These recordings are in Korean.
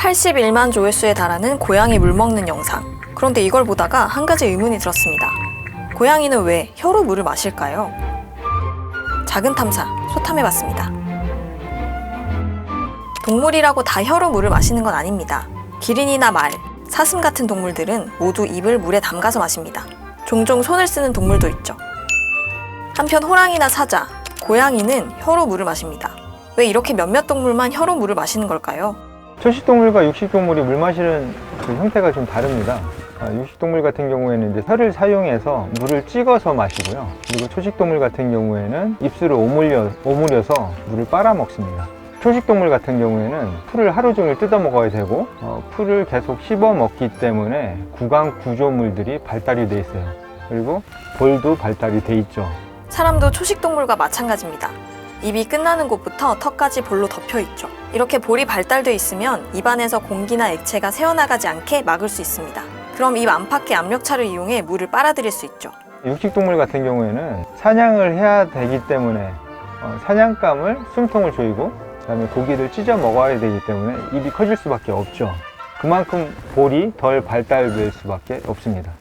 81만 조회수에 달하는 고양이 물 먹는 영상. 그런데 이걸 보다가 한 가지 의문이 들었습니다. 고양이는 왜 혀로 물을 마실까요? 작은 탐사, 소탐해봤습니다. 동물이라고 다 혀로 물을 마시는 건 아닙니다. 기린이나 말, 사슴 같은 동물들은 모두 입을 물에 담가서 마십니다. 종종 손을 쓰는 동물도 있죠. 한편 호랑이나 사자, 고양이는 혀로 물을 마십니다. 왜 이렇게 몇몇 동물만 혀로 물을 마시는 걸까요? 초식동물과 육식동물이 물 마시는 그 형태가 좀 다릅니다. 육식동물 같은 경우에는 이제 혀를 사용해서 물을 찍어서 마시고요. 그리고 초식동물 같은 경우에는 입술을 오므려서 물을 빨아 먹습니다. 초식동물 같은 경우에는 풀을 하루 종일 뜯어 먹어야 되고 풀을 계속 씹어 먹기 때문에 구강 구조물들이 발달이 돼 있어요. 그리고 볼도 발달이 돼 있죠. 사람도 초식동물과 마찬가지입니다. 입이 끝나는 곳부터 턱까지 볼로 덮여 있죠. 이렇게 볼이 발달돼 있으면 입안에서 공기나 액체가 새어나가지 않게 막을 수 있습니다. 그럼 입 안팎의 압력차를 이용해 물을 빨아들일 수 있죠. 육식동물 같은 경우에는 사냥을 해야 되기 때문에 사냥감을 숨통을 조이고 그다음에 고기를 찢어 먹어야 되기 때문에 입이 커질 수밖에 없죠. 그만큼 볼이 덜 발달될 수밖에 없습니다.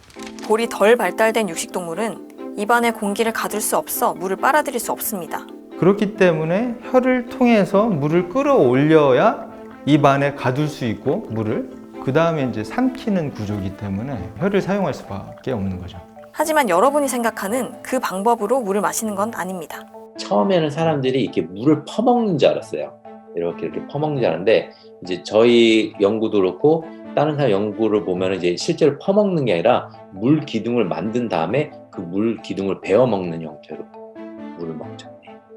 볼이 덜 발달된 육식동물은 입안에 공기를 가둘 수 없어 물을 빨아들일 수 없습니다. 그렇기 때문에 혀를 통해서 물을 끌어올려야 입 안에 가둘 수 있고 물을 그 다음에 이제 삼키는 구조이기 때문에 혀를 사용할 수밖에 없는 거죠. 하지만 여러분이 생각하는 그 방법으로 물을 마시는 건 아닙니다. 처음에는 사람들이 이렇게 물을 퍼먹는 줄 알았어요. 이렇게 퍼먹는 줄 알았는데 이제 저희 연구도 그렇고 다른 사람 연구를 보면 이제 실제로 퍼먹는 게 아니라 물 기둥을 만든 다음에 그 물 기둥을 베어 먹는 형태로 물을 먹죠.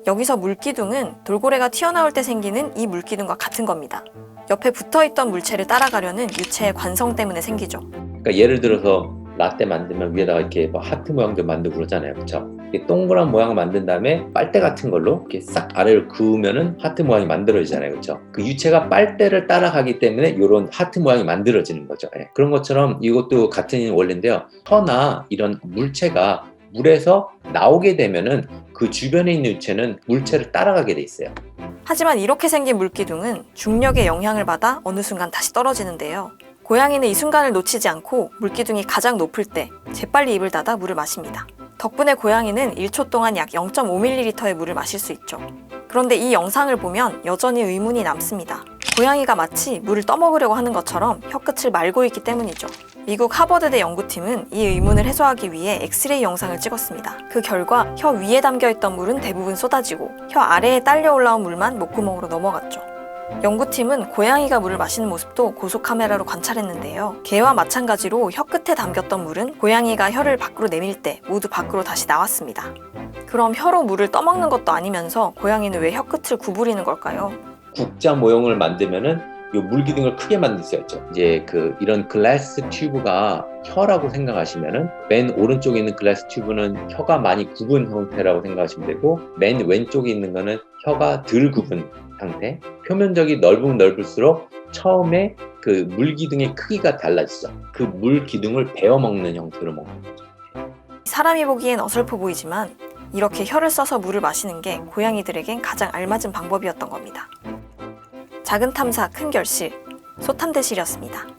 여기서 물기둥은 돌고래가 튀어나올 때 생기는 이 물기둥과 같은 겁니다. 옆에 붙어있던 물체를 따라가려는 유체의 관성 때문에 생기죠. 그러니까 예를 들어서 라떼 만들면 위에다가 이렇게 뭐 하트 모양도 만들고 그러잖아요. 그렇죠? 동그란 모양을 만든 다음에 빨대 같은 걸로 이렇게 싹 아래로 그으면은 하트 모양이 만들어지잖아요. 그렇죠? 그 유체가 빨대를 따라가기 때문에 이런 하트 모양이 만들어지는 거죠. 예. 그런 것처럼 이것도 같은 원리인데요. 혀나 이런 물체가 물에서 나오게 되면은 그 주변에 있는 유체는 물체를 따라가게 돼 있어요. 하지만 이렇게 생긴 물기둥은 중력의 영향을 받아 어느 순간 다시 떨어지는데요. 고양이는 이 순간을 놓치지 않고 물기둥이 가장 높을 때 재빨리 입을 닫아 물을 마십니다. 덕분에 고양이는 1초 동안 약 0.5ml의 물을 마실 수 있죠. 그런데 이 영상을 보면 여전히 의문이 남습니다. 고양이가 마치 물을 떠먹으려고 하는 것처럼 혀끝을 말고 있기 때문이죠. 미국 하버드대 연구팀은 이 의문을 해소하기 위해 엑스레이 영상을 찍었습니다. 그 결과 혀 위에 담겨있던 물은 대부분 쏟아지고 혀 아래에 딸려 올라온 물만 목구멍으로 넘어갔죠. 연구팀은 고양이가 물을 마시는 모습도 고속카메라로 관찰했는데요. 개와 마찬가지로 혀 끝에 담겼던 물은 고양이가 혀를 밖으로 내밀 때 모두 밖으로 다시 나왔습니다. 그럼 혀로 물을 떠먹는 것도 아니면서 고양이는 왜 혀 끝을 구부리는 걸까요? 국자 모형을 만들면은 이 물기둥을 크게 만들 수 있죠. 이제 이런 글라스 튜브가 혀라고 생각하시면은 맨 오른쪽에 있는 글라스 튜브는 혀가 많이 굽은 형태라고 생각하시면 되고 맨 왼쪽에 있는 거는 혀가 덜 굽은 상태. 표면적이 넓으면 넓을수록 처음에 그 물기둥의 크기가 달라지죠. 그 물기둥을 베어 먹는 형태로 먹는 거죠. 사람이 보기엔 어설퍼 보이지만 이렇게 혀를 써서 물을 마시는 게 고양이들에겐 가장 알맞은 방법이었던 겁니다. 작은 탐사 큰 결실, 소탐대실이었습니다.